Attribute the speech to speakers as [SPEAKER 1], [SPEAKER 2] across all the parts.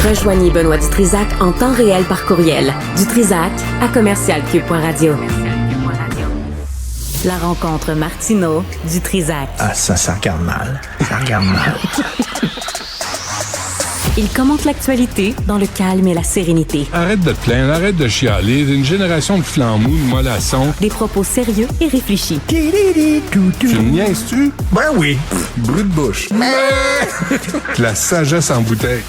[SPEAKER 1] Rejoignez Benoît Dutrisac en temps réel par courriel. Dutrisac@commercialcube.radio. La rencontre Martineau-Dutrisac.
[SPEAKER 2] Ah, ça regarde mal. Ça regarde mal.
[SPEAKER 1] Il commente l'actualité dans le calme et la sérénité.
[SPEAKER 3] Arrête de te plaindre, arrête de chialer. Une génération de flambous, de mollassons.
[SPEAKER 1] Des propos sérieux et réfléchis.
[SPEAKER 3] Tu me niaises-tu?
[SPEAKER 2] Ben oui.
[SPEAKER 3] Brut de bouche. La sagesse en bouteille.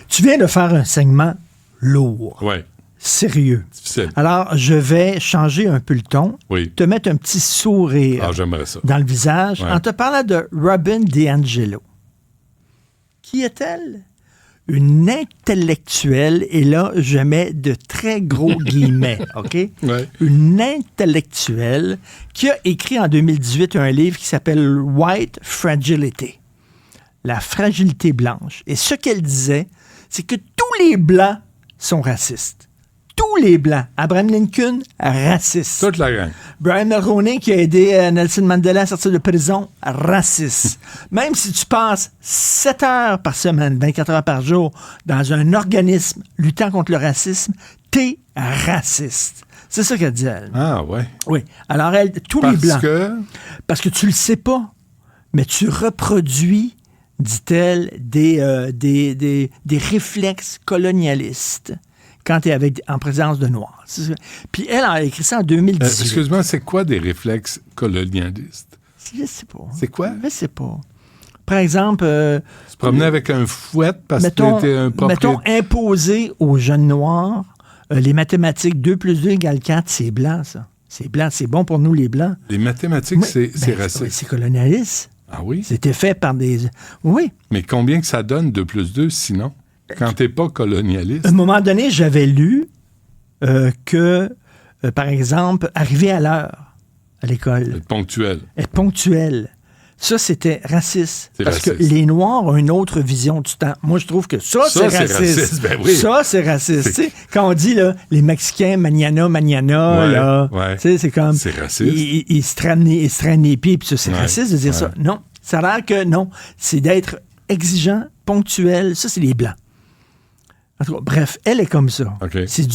[SPEAKER 2] Tu viens de faire un segment lourd.
[SPEAKER 3] Ouais.
[SPEAKER 2] Sérieux.
[SPEAKER 3] Difficile.
[SPEAKER 2] Alors, je vais changer un peu le ton.
[SPEAKER 3] Oui.
[SPEAKER 2] Te mettre un petit sourire
[SPEAKER 3] J'aimerais ça.
[SPEAKER 2] dans le visage
[SPEAKER 3] Ouais.
[SPEAKER 2] en te parlant de Robin DiAngelo. Qui est-elle? Une intellectuelle, et là, je mets de très gros guillemets, OK?
[SPEAKER 3] Ouais.
[SPEAKER 2] Une intellectuelle qui a écrit en 2018 un livre qui s'appelle White Fragility. La fragilité blanche. Et ce qu'elle disait, c'est que tous les Blancs sont racistes. Tous les Blancs. Abraham Lincoln, raciste.
[SPEAKER 3] Toute la gang.
[SPEAKER 2] Brian Mulroney, qui a aidé Nelson Mandela à sortir de prison, raciste. Même si tu passes 7 heures par semaine, 24 heures par jour, dans un organisme luttant contre le racisme, t'es raciste. C'est ça qu'elle dit, elle.
[SPEAKER 3] Ah, ouais.
[SPEAKER 2] Oui. Alors, elle, tous les Blancs. Parce que tu le sais pas, mais tu reproduis, dit-elle, des réflexes colonialistes quand tu es en présence de Noirs. Puis elle a écrit ça en 2018.
[SPEAKER 3] Excuse-moi, c'est quoi des réflexes colonialistes?
[SPEAKER 2] Je sais pas.
[SPEAKER 3] C'est quoi?
[SPEAKER 2] Je sais pas. Par exemple...
[SPEAKER 3] se promener avec un fouet parce que tu étais un propriétaire.
[SPEAKER 2] Mettons, imposer aux jeunes Noirs les mathématiques 2 plus 2 égale 4, c'est blanc, ça. C'est blanc, c'est bon pour nous, les Blancs.
[SPEAKER 3] Les mathématiques, c'est raciste.
[SPEAKER 2] C'est colonialiste.
[SPEAKER 3] Ah oui?
[SPEAKER 2] C'était fait par des... Oui.
[SPEAKER 3] Mais combien que ça donne 2 plus 2 sinon? Quand t'es pas colonialiste.
[SPEAKER 2] À un moment donné, j'avais lu que, par exemple, arriver à l'heure à l'école.
[SPEAKER 3] Être ponctuel.
[SPEAKER 2] Être ponctuel. Ça, c'était raciste.
[SPEAKER 3] C'est
[SPEAKER 2] parce
[SPEAKER 3] raciste.
[SPEAKER 2] que les Noirs ont une autre vision du temps. Moi, je trouve que ça c'est raciste.
[SPEAKER 3] Ben oui.
[SPEAKER 2] Ça, c'est raciste. Tu sais, quand on dit, là, les Mexicains, mañana,
[SPEAKER 3] Ouais,
[SPEAKER 2] là,
[SPEAKER 3] ouais.
[SPEAKER 2] tu sais, c'est comme...
[SPEAKER 3] C'est raciste.
[SPEAKER 2] Ils se traînent les pieds, puis ça, c'est raciste de dire ça. Non, ça a l'air que non. C'est d'être exigeant, ponctuel. Ça, c'est les Blancs. En tout cas, bref, elle est comme ça.
[SPEAKER 3] Okay.
[SPEAKER 2] C'est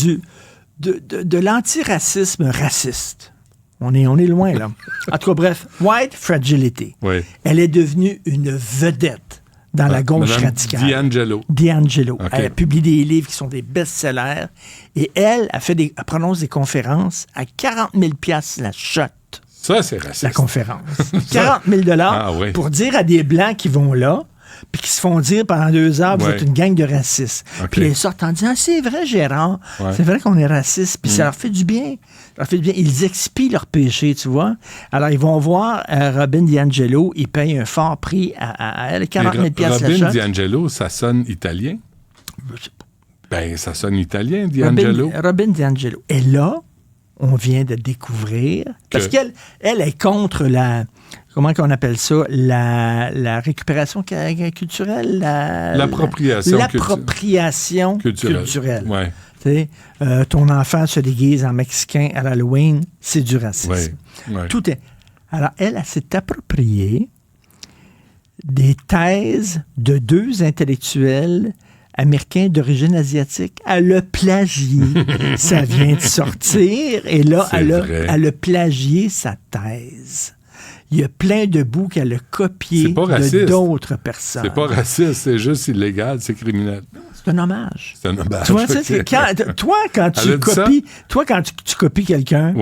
[SPEAKER 2] de l'antiracisme raciste. On est loin, là. En tout cas, bref, White Fragility.
[SPEAKER 3] Oui.
[SPEAKER 2] Elle est devenue une vedette dans la gauche
[SPEAKER 3] Madame
[SPEAKER 2] radicale.
[SPEAKER 3] DiAngelo.
[SPEAKER 2] Okay. Elle a publié des livres qui sont des best-sellers. Et elle prononce des conférences à 40 000 $ la shot.
[SPEAKER 3] Ça, c'est raciste.
[SPEAKER 2] La conférence. 40 000 $ pour dire à des Blancs qui vont là, puis qui se font dire pendant 2 heures, vous êtes une gang de racistes.
[SPEAKER 3] Okay.
[SPEAKER 2] Puis ils sortent en disant, c'est vrai, Gérard, c'est vrai qu'on est raciste, puis ça leur fait du bien. Ça leur fait du bien. Ils expient leur péché, tu vois. Alors, ils vont voir Robin DiAngelo, ils payent un fort prix à elle, 40 000 $ la
[SPEAKER 3] Robin
[SPEAKER 2] shot.
[SPEAKER 3] DiAngelo, ça sonne italien? Ben, ça sonne italien, DiAngelo.
[SPEAKER 2] Robin DiAngelo. Et là, on vient de découvrir, parce qu'elle est contre la... Comment qu'on appelle ça? La récupération culturelle? L'appropriation culturelle.
[SPEAKER 3] Ouais.
[SPEAKER 2] Ton enfant se déguise en Mexicain à l'Halloween, c'est du racisme.
[SPEAKER 3] Ouais.
[SPEAKER 2] Tout est... Alors, elle s'est appropriée des thèses de 2 intellectuels américain d'origine asiatique. Elle a plagié. Ça vient de sortir. Et là, elle a plagié sa thèse. Il y a plein de bouts qu'elle a copiés de d'autres personnes.
[SPEAKER 3] C'est pas raciste, c'est juste illégal, c'est criminel.
[SPEAKER 2] C'est un hommage.
[SPEAKER 3] C'est un hommage.
[SPEAKER 2] Tu vois, quand tu copies quelqu'un,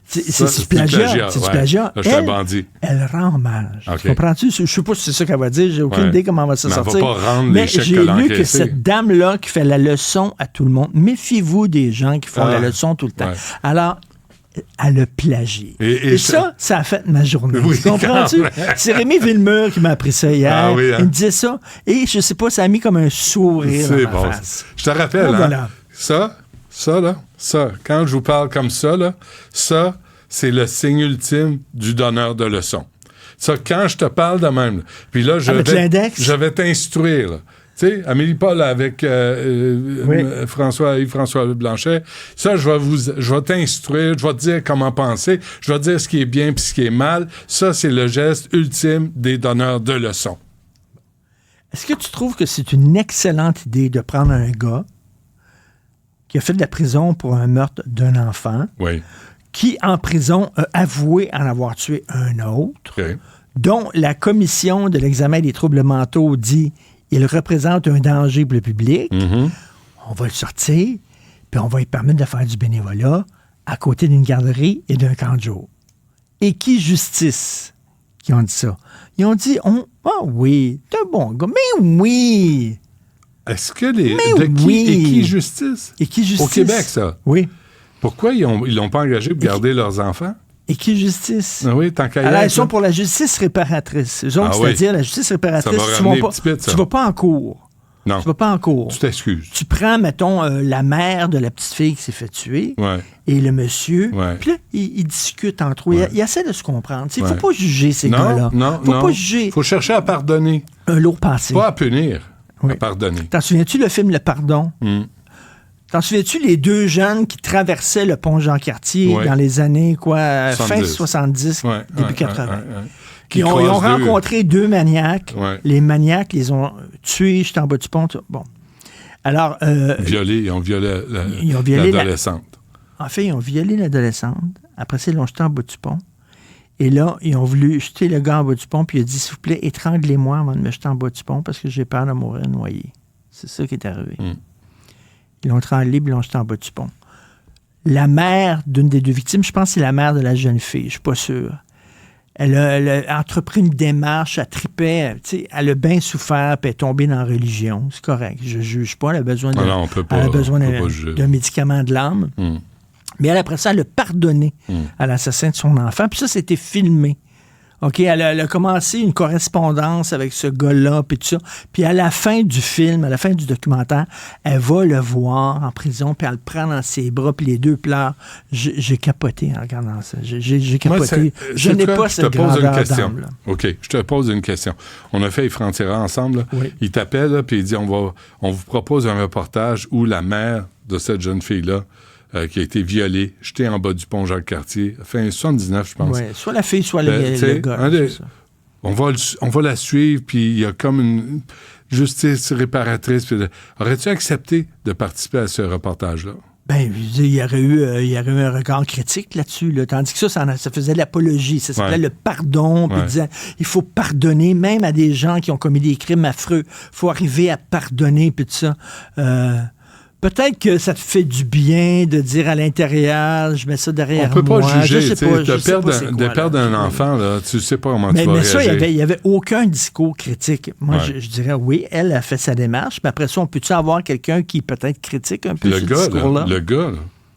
[SPEAKER 2] c'est du plagiat. C'est du plagiat.
[SPEAKER 3] Là, je suis un bandit.
[SPEAKER 2] Elle rend hommage.
[SPEAKER 3] Okay.
[SPEAKER 2] Comprends-tu? Je sais pas si c'est ça qu'elle va dire. J'ai aucune idée comment elle va se sortir.
[SPEAKER 3] Elle va pas rendre
[SPEAKER 2] mais
[SPEAKER 3] les chèques
[SPEAKER 2] j'ai lu que
[SPEAKER 3] encaissés.
[SPEAKER 2] cette dame-là qui fait la leçon à tout le monde, méfiez-vous des gens qui font la leçon tout le temps. Ouais. Alors, elle a plagié. Et ça a fait ma journée.
[SPEAKER 3] Oui,
[SPEAKER 2] comprends-tu? C'est Rémi Villemur qui m'a appris ça hier.
[SPEAKER 3] Ah oui, hein?
[SPEAKER 2] Il me disait ça. Et je sais pas, ça a mis comme un sourire dans ma face.
[SPEAKER 3] Je te rappelle, voilà. Ça, quand je vous parle comme ça, là, ça, c'est le signe ultime du donneur de leçons. Ça, quand je te parle de même, là, puis là, je vais t'instruire, là. Tu sais, Amélie Paul avec Yves François Blanchet, ça, je vais t'instruire, je vais te dire comment penser, je vais te dire ce qui est bien puis ce qui est mal. Ça, c'est le geste ultime des donneurs de leçons.
[SPEAKER 2] Est-ce que tu trouves que c'est une excellente idée de prendre un gars qui a fait de la prison pour un meurtre d'un enfant,
[SPEAKER 3] Oui.
[SPEAKER 2] qui, en prison, a avoué en avoir tué un autre,
[SPEAKER 3] OK.
[SPEAKER 2] dont la commission de l'examen des troubles mentaux dit il représente un danger pour le public,
[SPEAKER 3] Mhm.
[SPEAKER 2] on va le sortir, puis on va lui permettre de faire du bénévolat à côté d'une garderie et d'un camp de jour. Et qui justice qui ont dit ça? Ils ont dit, oui, t'es un bon gars, mais oui!
[SPEAKER 3] Est-ce que les...
[SPEAKER 2] Mais
[SPEAKER 3] de qui,
[SPEAKER 2] oui.
[SPEAKER 3] et qui justice?
[SPEAKER 2] Et qui justice?
[SPEAKER 3] Au Québec, ça.
[SPEAKER 2] Oui.
[SPEAKER 3] Pourquoi ils l'ont pas engagé pour garder leurs enfants?
[SPEAKER 2] Et qui justice?
[SPEAKER 3] Ah oui, tant qu'à y
[SPEAKER 2] Alors,
[SPEAKER 3] être,
[SPEAKER 2] ils sont
[SPEAKER 3] là.
[SPEAKER 2] pour la justice réparatrice. Eux autres,
[SPEAKER 3] Ah oui.
[SPEAKER 2] c'est-à-dire la justice réparatrice,
[SPEAKER 3] Ça va
[SPEAKER 2] tu
[SPEAKER 3] ramener
[SPEAKER 2] vas
[SPEAKER 3] petit pit, ça.
[SPEAKER 2] tu vas pas en cours.
[SPEAKER 3] Non,
[SPEAKER 2] Tu vas pas en cours.
[SPEAKER 3] tu t'excuses.
[SPEAKER 2] Tu prends, mettons, la mère de la petite fille qui s'est fait tuer
[SPEAKER 3] Ouais.
[SPEAKER 2] et le monsieur.
[SPEAKER 3] Ouais.
[SPEAKER 2] Puis là, ils discutent entre eux.
[SPEAKER 3] Ouais.
[SPEAKER 2] Ils essaient de se comprendre. Il ne faut
[SPEAKER 3] Ouais.
[SPEAKER 2] pas juger ces
[SPEAKER 3] Non,
[SPEAKER 2] gars-là.
[SPEAKER 3] non,
[SPEAKER 2] faut
[SPEAKER 3] non.
[SPEAKER 2] pas juger
[SPEAKER 3] Faut chercher à pardonner.
[SPEAKER 2] un lourd passé.
[SPEAKER 3] Pas à punir,
[SPEAKER 2] Oui.
[SPEAKER 3] à pardonner.
[SPEAKER 2] T'en souviens-tu le film Le Pardon?
[SPEAKER 3] Mm.
[SPEAKER 2] T'en souviens-tu les deux jeunes qui traversaient le pont Jean-Cartier
[SPEAKER 3] Ouais.
[SPEAKER 2] dans les années, fin
[SPEAKER 3] 70.
[SPEAKER 2] 70,
[SPEAKER 3] Ouais,
[SPEAKER 2] début
[SPEAKER 3] ouais,
[SPEAKER 2] 80?
[SPEAKER 3] ouais, ouais. Qui
[SPEAKER 2] Ils ont
[SPEAKER 3] croisent deux.
[SPEAKER 2] rencontré deux maniaques.
[SPEAKER 3] Ouais.
[SPEAKER 2] Les maniaques les ont tués, jetés en bas du pont. Bon. Alors,
[SPEAKER 3] Ils ont violé
[SPEAKER 2] Ils ont violé
[SPEAKER 3] l'adolescente.
[SPEAKER 2] en fait, ils ont violé l'adolescente. Après ça, ils l'ont jeté en bas du pont. Et là, ils ont voulu jeter le gars en bas du pont, puis il a dit, s'il vous plaît, étranglez-moi avant de me jeter en bas du pont parce que j'ai peur de mourir noyé. C'est ça qui est arrivé.
[SPEAKER 3] Mm.
[SPEAKER 2] Ils l'ont étranglé, puis ils l'ont jeté en bas du pont. La mère d'une des deux victimes, je pense que c'est la mère de la jeune fille, je suis pas sûr. Elle a entrepris une démarche, elle tripait, tu sais, elle a bien souffert, puis elle est tombée dans la religion. C'est correct, je juge pas, elle a besoin
[SPEAKER 3] Ah non, on peut pas-
[SPEAKER 2] elle a besoin
[SPEAKER 3] on peut pas juger.
[SPEAKER 2] d'un médicament de l'âme.
[SPEAKER 3] Mm.
[SPEAKER 2] Mais elle, après ça, elle a pardonné à l'assassin de son enfant. Puis ça, c'était filmé. OK, elle a commencé une correspondance avec ce gars-là, puis tout ça. Puis à la fin du film, à la fin du documentaire, elle va le voir en prison, puis elle le prend dans ses bras, puis les deux pleurent. J'ai capoté en regardant ça. J'ai
[SPEAKER 3] Moi,
[SPEAKER 2] capoté. Je n'ai pas
[SPEAKER 3] je
[SPEAKER 2] cette
[SPEAKER 3] te pose une
[SPEAKER 2] grandeur
[SPEAKER 3] question.
[SPEAKER 2] d'âme, là.
[SPEAKER 3] OK, je te pose une question. On a fait les Frontières ensemble. Là.
[SPEAKER 2] Oui.
[SPEAKER 3] Il t'appelle, là, puis il dit, on vous propose un reportage où la mère de cette jeune fille-là, qui a été violée, jetée en bas du pont Jacques-Cartier, fin 79, je pense.
[SPEAKER 2] Ouais, soit la fille, soit le
[SPEAKER 3] t'sais,
[SPEAKER 2] gars.
[SPEAKER 3] un
[SPEAKER 2] c'est ça.
[SPEAKER 3] on va la suivre, puis il y a comme une justice réparatrice. Aurais-tu accepté de participer à ce reportage-là?
[SPEAKER 2] Ben, je veux dire, il y aurait eu un regard critique là-dessus. Là. Tandis que ça faisait de l'apologie. Ça s'appelait
[SPEAKER 3] Ouais.
[SPEAKER 2] le pardon. Puis
[SPEAKER 3] Ouais.
[SPEAKER 2] il disait, il faut pardonner même à des gens qui ont commis des crimes affreux. Il faut arriver à pardonner, puis tout ça. Peut-être que ça te fait du bien de dire à l'intérieur, je mets ça derrière
[SPEAKER 3] On peut
[SPEAKER 2] moi.
[SPEAKER 3] pas juger.
[SPEAKER 2] Je sais pas, je sais pas c'est
[SPEAKER 3] De
[SPEAKER 2] quoi,
[SPEAKER 3] perdre
[SPEAKER 2] là.
[SPEAKER 3] un enfant, là, tu sais pas comment tu
[SPEAKER 2] Mais,
[SPEAKER 3] vas
[SPEAKER 2] mais ça,
[SPEAKER 3] réagir.
[SPEAKER 2] il n'y avait aucun discours critique. Moi,
[SPEAKER 3] Ouais.
[SPEAKER 2] je dirais, oui, elle a fait sa démarche, mais après ça, on peut-tu avoir quelqu'un qui peut-être critique un peu
[SPEAKER 3] Le
[SPEAKER 2] ce
[SPEAKER 3] gars,
[SPEAKER 2] discours-là?
[SPEAKER 3] là,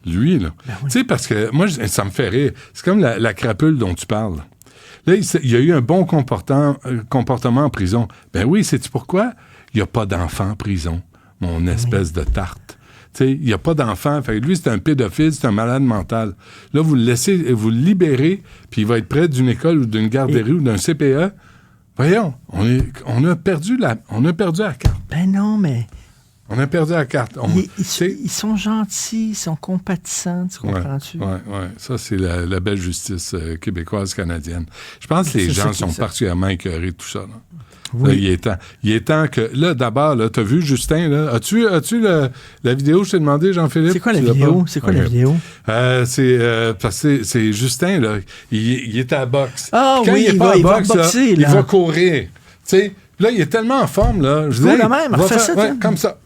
[SPEAKER 3] lui, là.
[SPEAKER 2] Ben oui.
[SPEAKER 3] Tu sais, parce que moi, ça me fait rire. C'est comme la crapule dont tu parles. Là, il y a eu un bon comportement en prison. Ben oui, sais-tu pourquoi? Il n'y a pas d'enfant en prison, mon espèce de tarte. Tu sais, il n'y a pas d'enfant. Fait que lui, c'est un pédophile, c'est un malade mental. Là, vous le laissez, vous le libérez, puis il va être près d'une école ou d'une garderie ou d'un CPE. Voyons, on a perdu la carte.
[SPEAKER 2] Ben non, mais...
[SPEAKER 3] On a perdu la carte.
[SPEAKER 2] Ils sont gentils, ils sont compatissants, tu comprends-tu?
[SPEAKER 3] Oui. Ça, c'est la belle justice québécoise, canadienne. Je pense que les
[SPEAKER 2] C'est ça
[SPEAKER 3] gens
[SPEAKER 2] qui
[SPEAKER 3] sont
[SPEAKER 2] est ça.
[SPEAKER 3] particulièrement écœurés de tout ça. Là.
[SPEAKER 2] Oui.
[SPEAKER 3] Là, il est temps que... Là, d'abord, là, t'as vu Justin, là? As-tu la vidéo que je t'ai demandé, Jean-Philippe?
[SPEAKER 2] C'est quoi la
[SPEAKER 3] Tu l'as
[SPEAKER 2] vidéo?
[SPEAKER 3] pas?
[SPEAKER 2] C'est quoi
[SPEAKER 3] Ok.
[SPEAKER 2] la vidéo?
[SPEAKER 3] Parce que c'est Justin, là. Il est à la boxe.
[SPEAKER 2] Ah
[SPEAKER 3] Quand
[SPEAKER 2] oui,
[SPEAKER 3] il est
[SPEAKER 2] il
[SPEAKER 3] pas
[SPEAKER 2] va-
[SPEAKER 3] à
[SPEAKER 2] il va
[SPEAKER 3] boxe,
[SPEAKER 2] boxer,
[SPEAKER 3] il
[SPEAKER 2] là.
[SPEAKER 3] va courir. Tu sais, là, il est tellement en forme, là. Je
[SPEAKER 2] Cours
[SPEAKER 3] dis,
[SPEAKER 2] de même,
[SPEAKER 3] va
[SPEAKER 2] refais
[SPEAKER 3] faire-
[SPEAKER 2] ça,
[SPEAKER 3] ouais,
[SPEAKER 2] toi.
[SPEAKER 3] comme ça.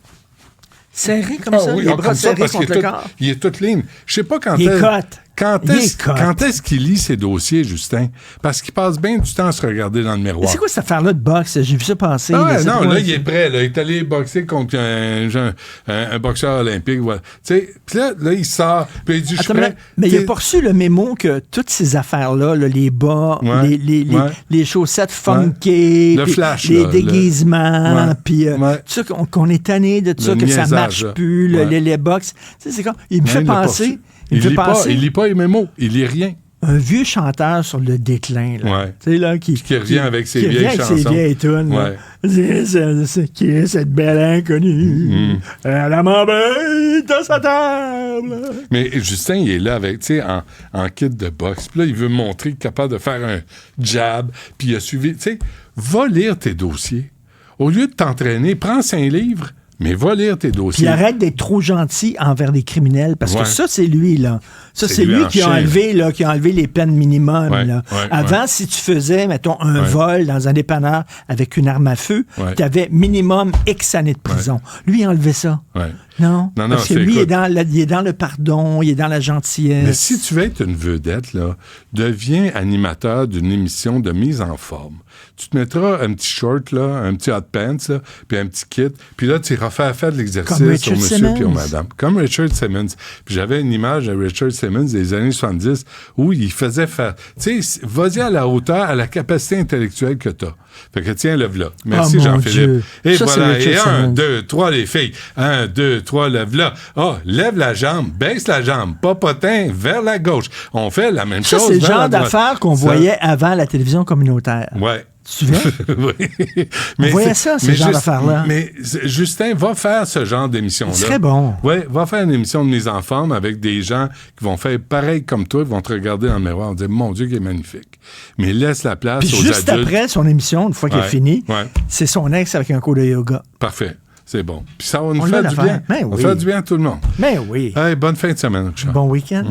[SPEAKER 2] Serré comme
[SPEAKER 3] Ah
[SPEAKER 2] ça,
[SPEAKER 3] oui,
[SPEAKER 2] les
[SPEAKER 3] ah,
[SPEAKER 2] bras
[SPEAKER 3] comme ça,
[SPEAKER 2] serrés
[SPEAKER 3] parce
[SPEAKER 2] contre
[SPEAKER 3] qu'il
[SPEAKER 2] le
[SPEAKER 3] est tout-
[SPEAKER 2] corps.
[SPEAKER 3] il est toute ligne. Je sais pas quand
[SPEAKER 2] Il est
[SPEAKER 3] est-ce...
[SPEAKER 2] cote.
[SPEAKER 3] Quand
[SPEAKER 2] Il est
[SPEAKER 3] est-ce,
[SPEAKER 2] cote.
[SPEAKER 3] quand est-ce qu'il lit ses dossiers, Justin? Parce qu'il passe bien du temps à se regarder dans le
[SPEAKER 2] Mais
[SPEAKER 3] miroir.
[SPEAKER 2] c'est quoi cette affaire-là de boxe? J'ai vu ça passer.
[SPEAKER 3] Ah ouais,
[SPEAKER 2] c'est
[SPEAKER 3] non,
[SPEAKER 2] quoi?
[SPEAKER 3] là, il est prêt. Là. Il est allé boxer contre un boxeur olympique. Voilà. Tu sais, puis là, il sort, puis il dit, je suis
[SPEAKER 2] Attends,
[SPEAKER 3] prêt.
[SPEAKER 2] mais il
[SPEAKER 3] T'es-
[SPEAKER 2] n'a pas reçu le mémo que toutes ces affaires-là, là, les bas,
[SPEAKER 3] Ouais, ouais.
[SPEAKER 2] les chaussettes funky,
[SPEAKER 3] Le
[SPEAKER 2] puis
[SPEAKER 3] flash,
[SPEAKER 2] les
[SPEAKER 3] là,
[SPEAKER 2] déguisements,
[SPEAKER 3] Ouais,
[SPEAKER 2] puis
[SPEAKER 3] ouais.
[SPEAKER 2] tout ça, qu'on est tanné de tout ça,
[SPEAKER 3] Le
[SPEAKER 2] que ça
[SPEAKER 3] niaisage,
[SPEAKER 2] marche
[SPEAKER 3] là.
[SPEAKER 2] plus,
[SPEAKER 3] Ouais.
[SPEAKER 2] les box. Tu sais, c'est comme, il me
[SPEAKER 3] Non,
[SPEAKER 2] fait
[SPEAKER 3] il l'a pas
[SPEAKER 2] penser...
[SPEAKER 3] reçu.
[SPEAKER 2] Il me fait
[SPEAKER 3] lit pas,
[SPEAKER 2] penser
[SPEAKER 3] il lit pas les mémos. Il lit rien.
[SPEAKER 2] un vieux chanteur sur le déclin. Là.
[SPEAKER 3] Ouais.
[SPEAKER 2] Tu sais, là, qui
[SPEAKER 3] revient avec ses
[SPEAKER 2] qui revient
[SPEAKER 3] vieilles
[SPEAKER 2] avec
[SPEAKER 3] chansons.
[SPEAKER 2] ses vieilles tunes. là. Qui est cette belle inconnue? Elle m'embête à sa table.
[SPEAKER 3] Mais Justin, il est là avec, tu sais, en kit de boxe. Puis là, il veut montrer qu'il est capable de faire un jab. Puis il a suivi, tu sais, va lire tes dossiers. Au lieu de t'entraîner, prends 5 livres, mais va lire tes dossiers.
[SPEAKER 2] Puis arrête d'être trop gentil envers les criminels, parce que ça, c'est lui, là. Ça, c'est lui qui a enlevé les peines minimum. Là. Avant, si tu faisais, mettons, un vol dans un dépanneur avec une arme à feu, tu avais minimum X années de prison. Lui, il a enlevé ça. Non, parce que lui, il est dans le pardon, il est dans la gentillesse.
[SPEAKER 3] Mais si tu veux être une vedette, là, deviens animateur d'une émission de mise en forme. Tu te mettras un petit short, là, un petit hot pants, là, puis un petit kit, puis là, tu iras faire de l'exercice au monsieur puis aux madame. Comme Richard Simmons. Puis j'avais une image de Richard Simmons des années 70 où il faisait faire... Tu sais, vas-y à la hauteur, à la capacité intellectuelle que tu as. Fait que tiens, lève-la. Merci, Jean-Philippe. Et ça, voilà, et 1, 2, 3, les filles. 1, 2, 3, lève-la. Lève la jambe, baisse la jambe, popotin vers la gauche. On fait la même chose.
[SPEAKER 2] Ça, c'est le genre d'affaires qu'on voyait avant la télévision communautaire.
[SPEAKER 3] Ouais.
[SPEAKER 2] Tu te souviens?
[SPEAKER 3] Oui.
[SPEAKER 2] On voyait ça, ce genre d'affaires-là.
[SPEAKER 3] Mais Justin, va faire ce genre d'émission-là.
[SPEAKER 2] C'est très bon.
[SPEAKER 3] Oui, va faire une émission de mise en forme avec des gens qui vont faire pareil comme toi, qui vont te regarder dans le miroir et dire « Mon Dieu, qui est magnifique ». Mais laisse la place
[SPEAKER 2] puis
[SPEAKER 3] aux adultes.
[SPEAKER 2] Juste après son émission, une fois qu'il est fini, c'est son ex avec un cours de yoga.
[SPEAKER 3] Parfait. C'est bon. Puis ça va nous faire du bien.
[SPEAKER 2] Ben oui.
[SPEAKER 3] On va faire du bien à tout le monde.
[SPEAKER 2] Ben oui.
[SPEAKER 3] Hey, bonne fin de semaine, Richard.
[SPEAKER 2] Bon week-end.